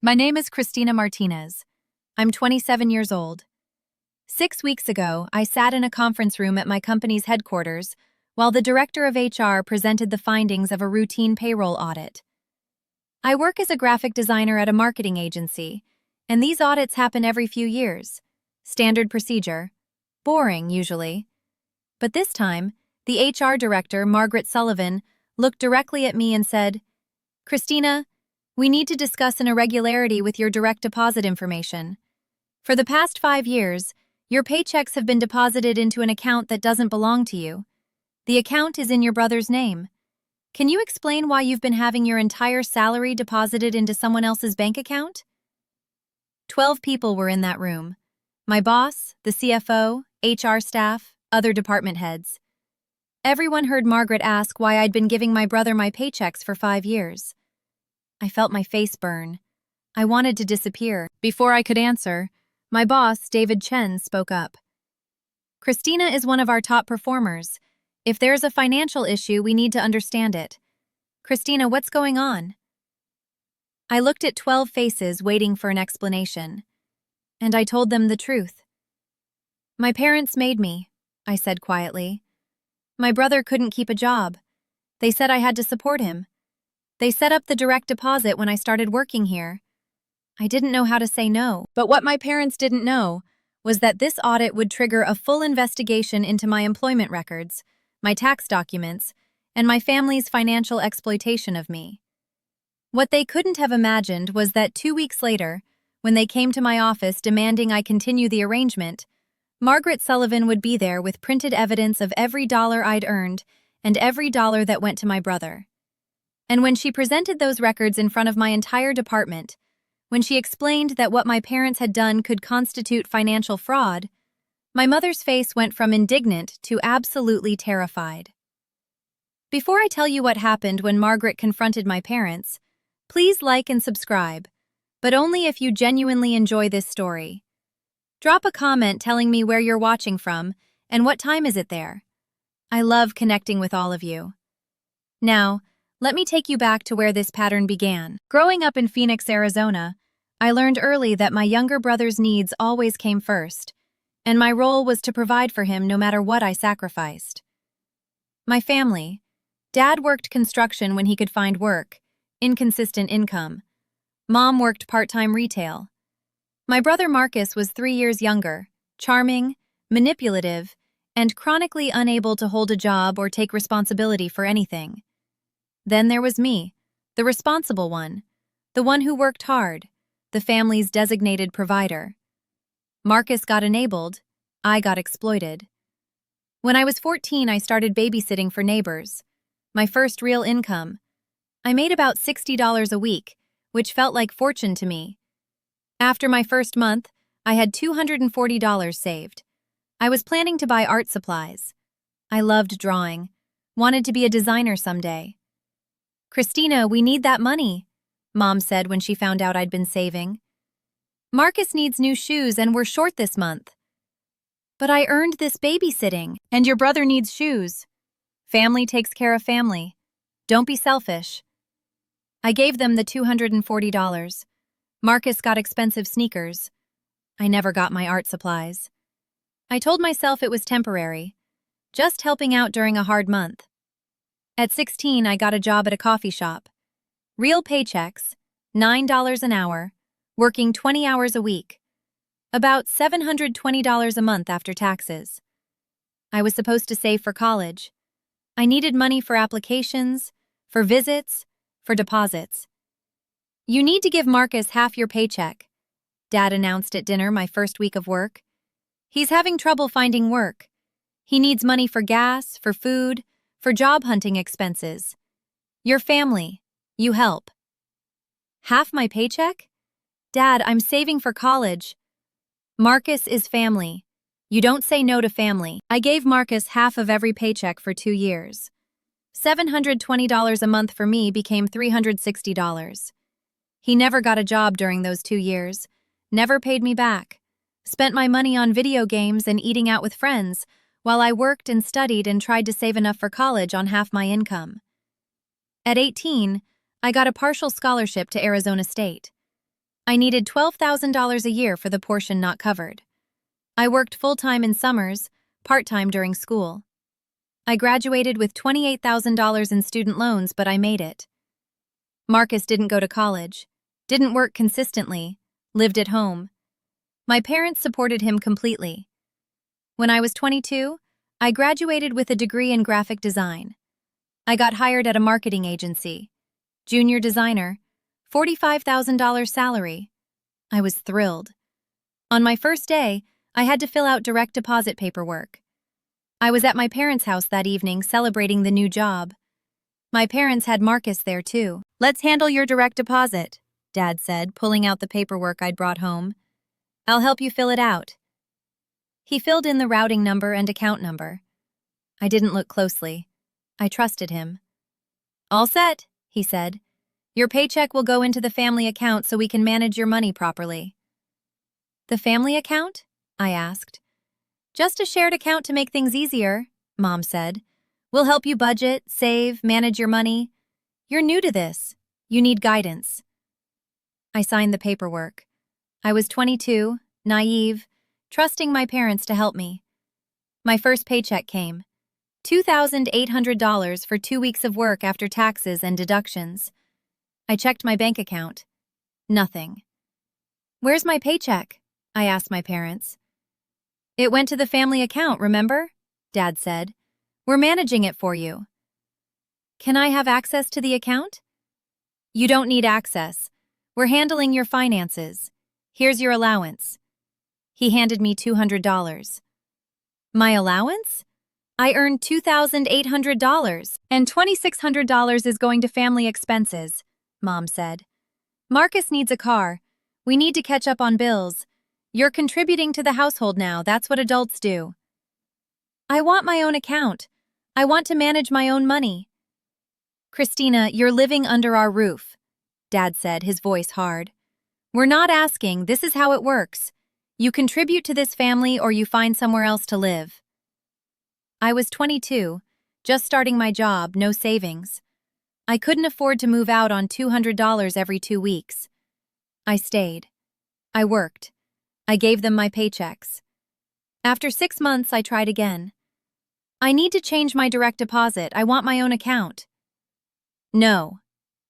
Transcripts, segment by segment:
My name is Christina Martinez. I'm 27 years old. 6 weeks ago, I sat in a conference room at my company's headquarters while the director of HR presented the findings of a routine payroll audit. I work as a graphic designer at a marketing agency, and these audits happen every few years. Standard procedure. Boring, usually. But this time, the HR director, Margaret Sullivan, looked directly at me and said, "Christina, we need to discuss an irregularity with your direct deposit information. For the past 5 years, your paychecks have been deposited into an account that doesn't belong to you. The account is in your brother's name. Can you explain why you've been having your entire salary deposited into someone else's bank account?" 12 people were in that room. My boss, the CFO, HR staff, other department heads. Everyone heard Margaret ask why I'd been giving my brother my paychecks for 5 years. I felt my face burn. I wanted to disappear. Before I could answer, my boss, David Chen, spoke up. "Christina is one of our top performers. If there's a financial issue, we need to understand it. Christina, what's going on?" I looked at 12 faces waiting for an explanation, and I told them the truth. "My parents made me," I said quietly. "My brother couldn't keep a job. They said I had to support him. They set up the direct deposit when I started working here. I didn't know how to say no. But what my parents didn't know was that this audit would trigger a full investigation into my employment records, my tax documents, and my family's financial exploitation of me. What they couldn't have imagined was that 2 weeks later, when they came to my office demanding I continue the arrangement, Margaret Sullivan would be there with printed evidence of every dollar I'd earned and every dollar that went to my brother. And when she presented those records in front of my entire department, when she explained that what my parents had done could constitute financial fraud, my mother's face went from indignant to absolutely terrified. Before I tell you what happened when Margaret confronted my parents, please like and subscribe, but only if you genuinely enjoy this story. Drop a comment telling me where you're watching from and what time is it there. I love connecting with all of you. Now, let me take you back to where this pattern began. Growing up in Phoenix, Arizona, I learned early that my younger brother's needs always came first, and my role was to provide for him no matter what I sacrificed. My family. Dad worked construction when he could find work, inconsistent income. Mom worked part-time retail. My brother Marcus was 3 years younger, charming, manipulative, and chronically unable to hold a job or take responsibility for anything. Then there was me, the responsible one, the one who worked hard, the family's designated provider. Marcus got enabled, I got exploited. When I was 14, I started babysitting for neighbors. My first real income. I made about $60 a week, which felt like fortune to me. After my first month, I had $240 saved. I was planning to buy art supplies. I loved drawing, wanted to be a designer someday. "Christina, we need that money," Mom said when she found out I'd been saving. "Marcus needs new shoes and we're short this month." "But I earned this babysitting, and your brother needs shoes. Family takes care of family. Don't be selfish." I gave them the $240. Marcus got expensive sneakers. I never got my art supplies. I told myself it was temporary, just helping out during a hard month. At 16, I got a job at a coffee shop. Real paychecks, $9 an hour, working 20 hours a week. About $720 a month after taxes. I was supposed to save for college. I needed money for applications, for visits, for deposits. "You need to give Marcus half your paycheck," Dad announced at dinner my first week of work. "He's having trouble finding work. He needs money for gas, for food, for job hunting expenses. Your family, you help." "Half my paycheck? Dad, I'm saving for college." "Marcus is family. You don't say no to family." I gave Marcus half of every paycheck for 2 years. $720 a month for me became $360. He never got a job during those 2 years, never paid me back, spent my money on video games and eating out with friends, while I worked and studied and tried to save enough for college on half my income. At 18, I got a partial scholarship to Arizona State. I needed $12,000 a year for the portion not covered. I worked full-time in summers, part-time during school. I graduated with $28,000 in student loans, but I made it. Marcus didn't go to college, didn't work consistently, lived at home. My parents supported him completely. When I was 22, I graduated with a degree in graphic design. I got hired at a marketing agency. Junior designer, $45,000 salary. I was thrilled. On my first day, I had to fill out direct deposit paperwork. I was at my parents' house that evening celebrating the new job. My parents had Marcus there too. "Let's handle your direct deposit," Dad said, pulling out the paperwork I'd brought home. "I'll help you fill it out." He filled in the routing number and account number. I didn't look closely. I trusted him. "All set," he said. "Your paycheck will go into the family account so we can manage your money properly." "The family account?" I asked. "Just a shared account to make things easier," Mom said. "We'll help you budget, save, manage your money. You're new to this. You need guidance." I signed the paperwork. I was 22, naive, trusting my parents to help me. My first paycheck came. $2,800 for 2 weeks of work after taxes and deductions. I checked my bank account. Nothing. "Where's my paycheck?" I asked my parents. "It went to the family account, remember?" Dad said. "We're managing it for you." "Can I have access to the account?" "You don't need access. We're handling your finances. Here's your allowance." He handed me $200. My allowance? I earned $2,800, and $2,600 is going to family expenses, Mom said. "Marcus needs a car. We need to catch up on bills. You're contributing to the household now, that's what adults do." "I want my own account. I want to manage my own money." "Christina, you're living under our roof," Dad said, his voice hard. "We're not asking, this is how it works. You contribute to this family or you find somewhere else to live." I was 22, just starting my job, no savings. I couldn't afford to move out on $200 every 2 weeks. I stayed. I worked. I gave them my paychecks. After 6 months, I tried again. "I need to change my direct deposit. I want my own account." "No,"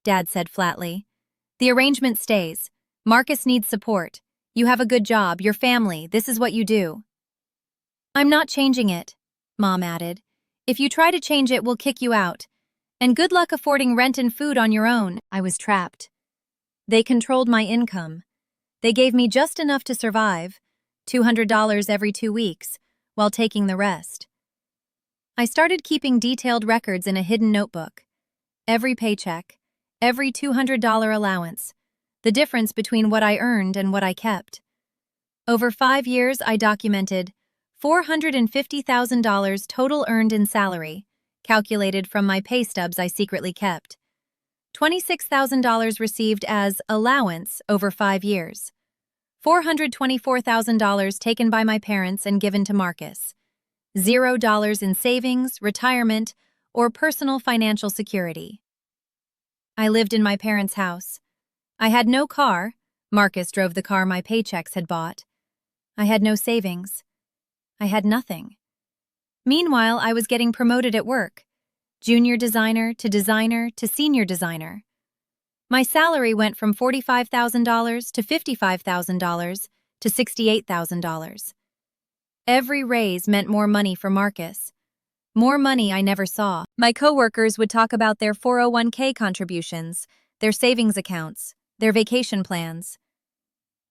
Dad said flatly. "The arrangement stays. Marcus needs support. You have a good job, your family, this is what you do." "I'm not changing it," Mom added. "If you try to change it, we'll kick you out. And good luck affording rent and food on your own." I was trapped. They controlled my income. They gave me just enough to survive, $200 every 2 weeks, while taking the rest. I started keeping detailed records in a hidden notebook. Every paycheck, every $200 allowance, the difference between what I earned and what I kept. Over 5 years, I documented $450,000 total earned in salary, calculated from my pay stubs I secretly kept. $26,000 received as allowance over 5 years. $424,000 taken by my parents and given to Marcus. $0 in savings, retirement, or personal financial security. I lived in my parents' house. I had no car. Marcus drove the car my paychecks had bought. I had no savings. I had nothing. Meanwhile, I was getting promoted at work. Junior designer to senior designer. My salary went from $45,000 to $55,000 to $68,000. Every raise meant more money for Marcus. More money I never saw. My coworkers would talk about their 401k contributions, their savings accounts, their vacation plans.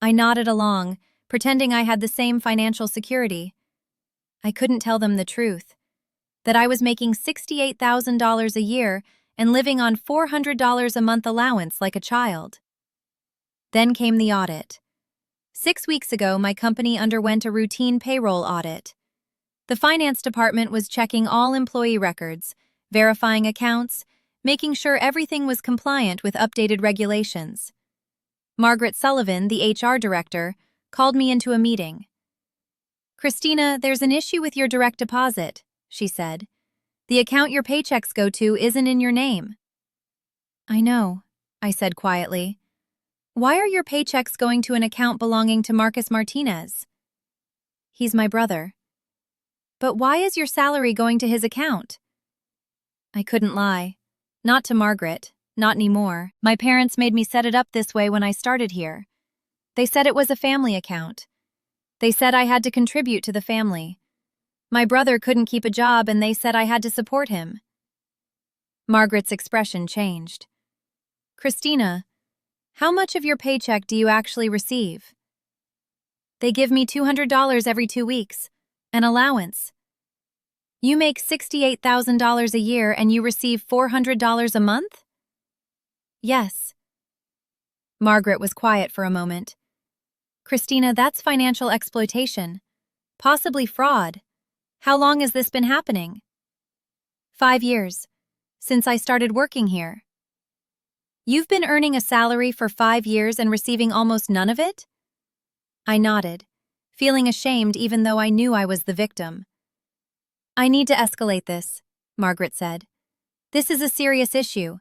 I nodded along, pretending I had the same financial security. I couldn't tell them the truth, that I was making $68,000 a year and living on $400 a month allowance like a child. Then came the audit. 6 weeks ago, my company underwent a routine payroll audit. The finance department was checking all employee records, verifying accounts, making sure everything was compliant with updated regulations. Margaret Sullivan, the HR director, called me into a meeting. "Christina, there's an issue with your direct deposit," she said. "The account your paychecks go to isn't in your name." "I know," I said quietly. Why are your paychecks going to an account belonging to Marcus Martinez? He's my brother. But why is your salary going to his account? I couldn't lie. Not to Margaret, not anymore. My parents made me set it up this way when I started here. They said it was a family account. They said I had to contribute to the family. My brother couldn't keep a job and they said I had to support him. Margaret's expression changed. Christina, how much of your paycheck do you actually receive? They give me $200 every 2 weeks, an allowance. You make $68,000 a year and you receive $400 a month? Yes. Margaret was quiet for a moment. Christina, that's financial exploitation. Possibly fraud. How long has this been happening? 5 years. Since I started working here. You've been earning a salary for 5 years and receiving almost none of it? I nodded, feeling ashamed even though I knew I was the victim. I need to escalate this, Margaret said. This is a serious issue.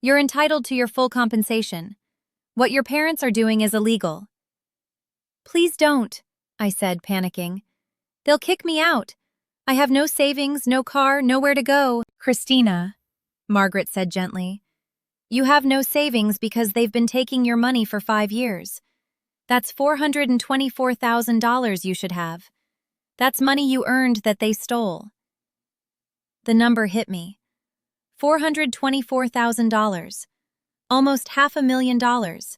You're entitled to your full compensation. What your parents are doing is illegal. Please don't, I said, panicking. They'll kick me out. I have no savings, no car, nowhere to go. Christina, Margaret said gently. You have no savings because they've been taking your money for 5 years. That's $424,000 you should have. That's money you earned that they stole. The number hit me. $424,000. Almost $500,000.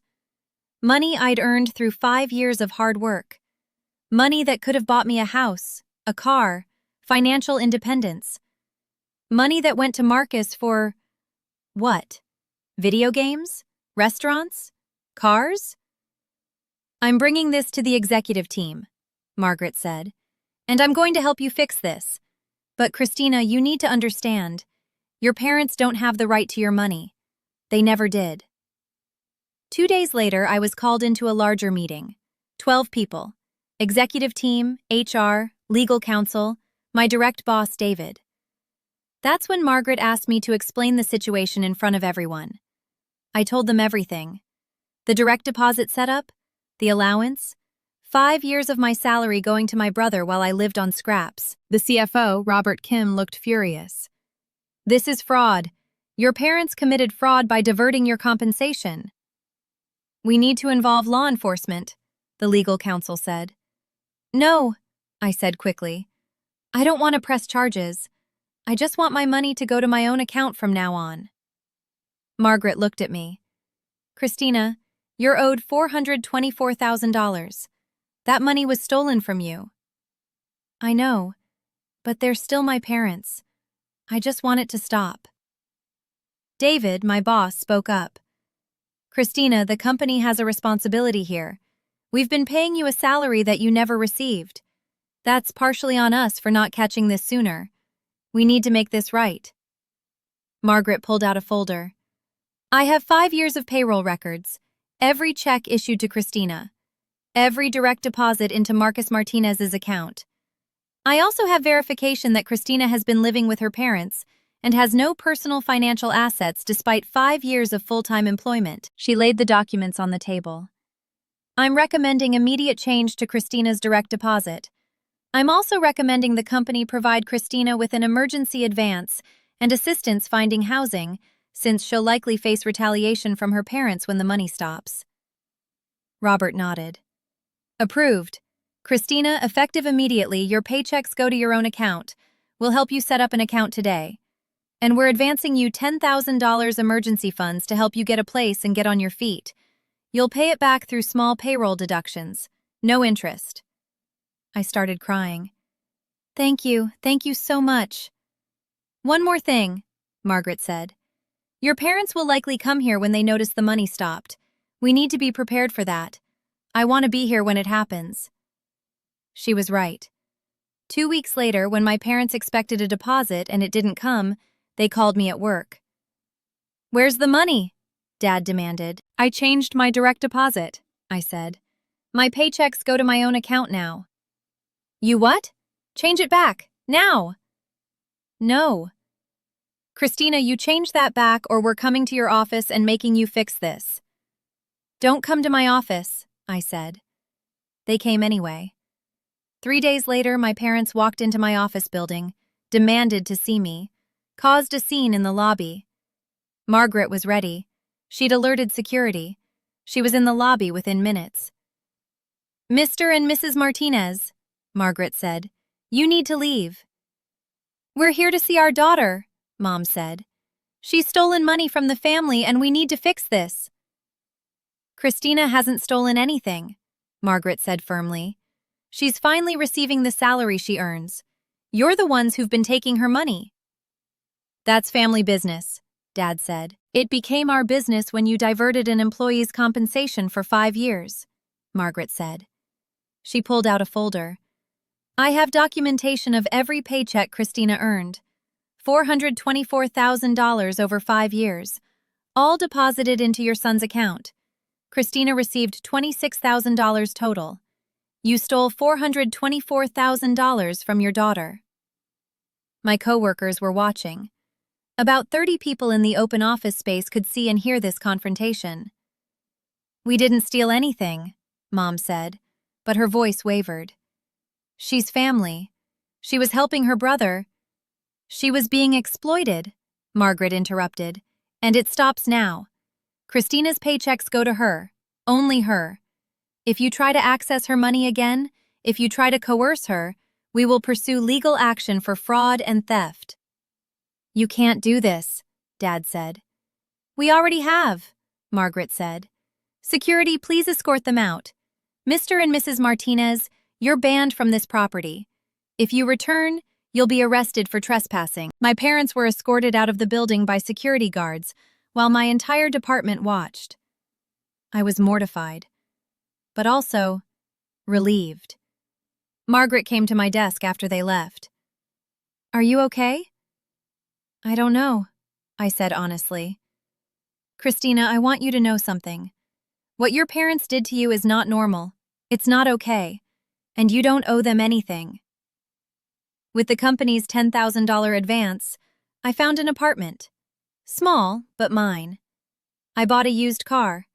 Money I'd earned through 5 years of hard work. Money that could have bought me a house, a car, financial independence. Money that went to Marcus for… what? Video games? Restaurants? Cars? I'm bringing this to the executive team, Margaret said, and I'm going to help you fix this. But Christina, you need to understand, your parents don't have the right to your money. They never did. 2 days later, I was called into a larger meeting. 12 people. Executive team, HR, legal counsel, my direct boss, David. That's when Margaret asked me to explain the situation in front of everyone. I told them everything. The direct deposit setup, the allowance, 5 years of my salary going to my brother while I lived on scraps. The CFO, Robert Kim, looked furious. This is fraud. Your parents committed fraud by diverting your compensation. We need to involve law enforcement, the legal counsel said. No, I said quickly. I don't want to press charges. I just want my money to go to my own account from now on. Margaret looked at me. Christina, you're owed $424,000. That money was stolen from you. I know, but they're still my parents. I just want it to stop. David, my boss, spoke up. Christina, the company has a responsibility here. We've been paying you a salary that you never received. That's partially on us for not catching this sooner. We need to make this right. Margaret pulled out a folder. I have 5 years of payroll records. Every check issued to Christina. Every direct deposit into Marcus Martinez's account. I also have verification that Christina has been living with her parents and has no personal financial assets despite 5 years of full-time employment. She laid the documents on the table. I'm recommending immediate change to Christina's direct deposit. I'm also recommending the company provide Christina with an emergency advance and assistance finding housing, since she'll likely face retaliation from her parents when the money stops. Robert nodded. Approved. Christina, effective immediately, your paychecks go to your own account. We'll help you set up an account today. And we're advancing you $10,000 emergency funds to help you get a place and get on your feet. You'll pay it back through small payroll deductions. No interest. I started crying. Thank you so much. One more thing, Margaret said. Your parents will likely come here when they notice the money stopped. We need to be prepared for that. I want to be here when it happens. She was right. 2 weeks later, when my parents expected a deposit and it didn't come, they called me at work. Where's the money? Dad demanded. I changed my direct deposit, I said. My paychecks go to my own account now. You what? Change it back, now. No. Christina, you change that back or we're coming to your office and making you fix this. "Don't come to my office," I said. They came anyway. 3 days later, my parents walked into my office building, demanded to see me, caused a scene in the lobby. Margaret was ready. She'd alerted security. She was in the lobby within minutes. "Mr. and Mrs. Martinez," Margaret said, "you need to leave." "We're here to see our daughter," Mom said. "She's stolen money from the family and we need to fix this." "Christina hasn't stolen anything," Margaret said firmly. "She's finally receiving the salary she earns. You're the ones who've been taking her money." "That's family business," Dad said. "It became our business when you diverted an employee's compensation for 5 years," Margaret said. She pulled out a folder. "I have documentation of every paycheck Christina earned. $424,000 over 5 years, all deposited into your son's account. Christina received $26,000 total. You stole $424,000 from your daughter." My coworkers were watching. About 30 people in the open office space could see and hear this confrontation. "We didn't steal anything," Mom said, but her voice wavered. "She's family. She was helping her brother." "She was being exploited," Margaret interrupted, "and it stops now. Christina's paychecks go to her, only her. If you try to access her money again, if you try to coerce her, we will pursue legal action for fraud and theft." "You can't do this," Dad said. "We already have," Margaret said. "Security, please escort them out. Mr. and Mrs. Martinez, you're banned from this property. If you return, you'll be arrested for trespassing." My parents were escorted out of the building by security guards, while my entire department watched. I was mortified, but also relieved. Margaret came to my desk after they left. "Are you okay?" "I don't know," I said honestly. "Christina, I want you to know something. What your parents did to you is not normal. It's not okay. And you don't owe them anything." With the company's $10,000 advance, I found an apartment. Small, but mine. I bought a used car.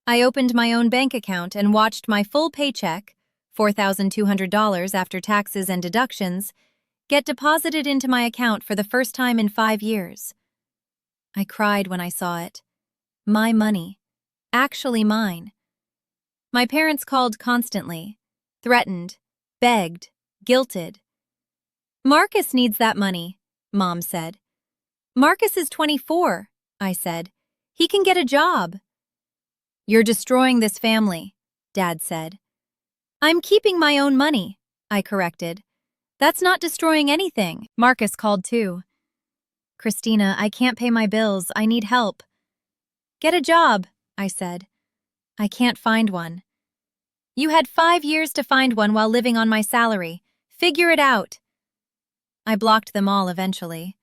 I opened my own bank account and watched my full paycheck, $4,200 after taxes and deductions, get deposited into my account for the first time in 5 years. I cried when I saw it. My money. Actually mine. My parents called constantly, threatened, begged, guilted. "Marcus needs that money," Mom said. "Marcus is 24, I said. "He can get a job." "You're destroying this family," Dad said. "I'm keeping my own money," I corrected. "That's not destroying anything." Marcus called too. "Christina, I can't pay my bills. I need help." "Get a job," I said. "I can't find one." "You had 5 years to find one while living on my salary. Figure it out." I blocked them all eventually.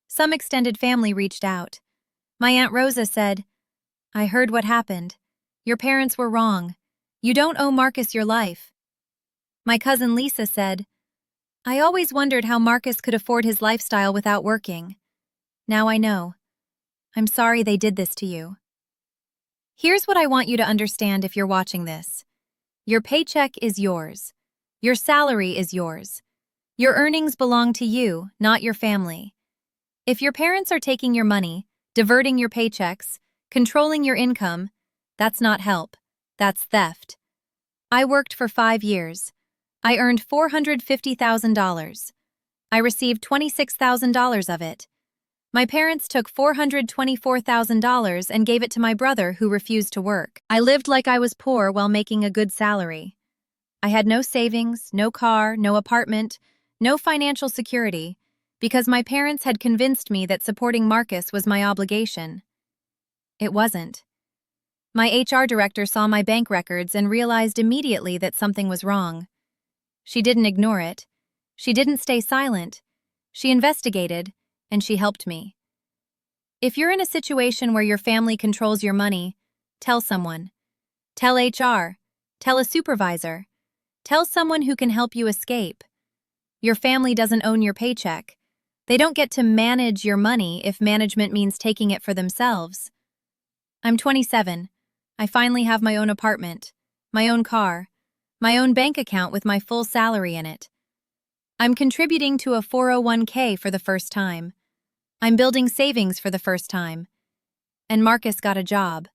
Some extended family reached out. My Aunt Rosa said, "I heard what happened. Your parents were wrong. You don't owe Marcus your life." My cousin Lisa said, "I always wondered how Marcus could afford his lifestyle without working. Now I know. I'm sorry they did this to you." Here's what I want you to understand if you're watching this. Your paycheck is yours. Your salary is yours. Your earnings belong to you, not your family. If your parents are taking your money, diverting your paychecks, controlling your income, that's not help. That's theft. I worked for 5 years. I earned $450,000. I received $26,000 of it. My parents took $424,000 and gave it to my brother who refused to work. I lived like I was poor while making a good salary. I had no savings, no car, no apartment, no financial security, because my parents had convinced me that supporting Marcus was my obligation. It wasn't. My HR director saw my bank records and realized immediately that something was wrong. She didn't ignore it. She didn't stay silent. She investigated, and she helped me. If you're in a situation where your family controls your money, tell someone. Tell HR. Tell a supervisor. Tell someone who can help you escape. Your family doesn't own your paycheck. They don't get to manage your money if management means taking it for themselves. I'm 27. I finally have my own apartment, my own car, my own bank account with my full salary in it. I'm contributing to a 401k for the first time. I'm building savings for the first time. And Marcus got a job.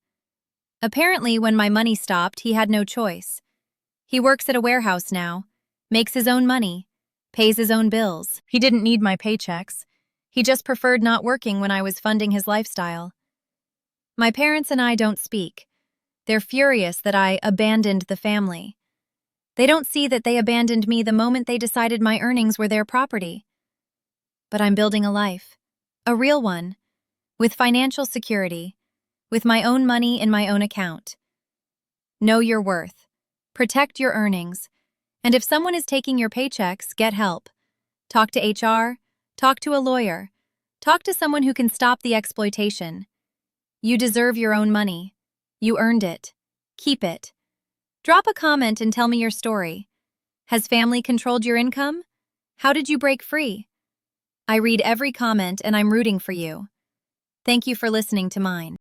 Apparently, when my money stopped, he had no choice. He works at a warehouse now, makes his own money, pays his own bills. He didn't need my paychecks. He just preferred not working when I was funding his lifestyle. My parents and I don't speak. They're furious that I abandoned the family. They don't see that they abandoned me the moment they decided my earnings were their property. But I'm building a life, a real one, with financial security, with my own money in my own account. Know your worth. Protect your earnings. And if someone is taking your paychecks, get help. Talk to HR. Talk to a lawyer. Talk to someone who can stop the exploitation. You deserve your own money. You earned it. Keep it. Drop a comment and tell me your story. Has family controlled your income? How did you break free? I read every comment and I'm rooting for you. Thank you for listening to mine.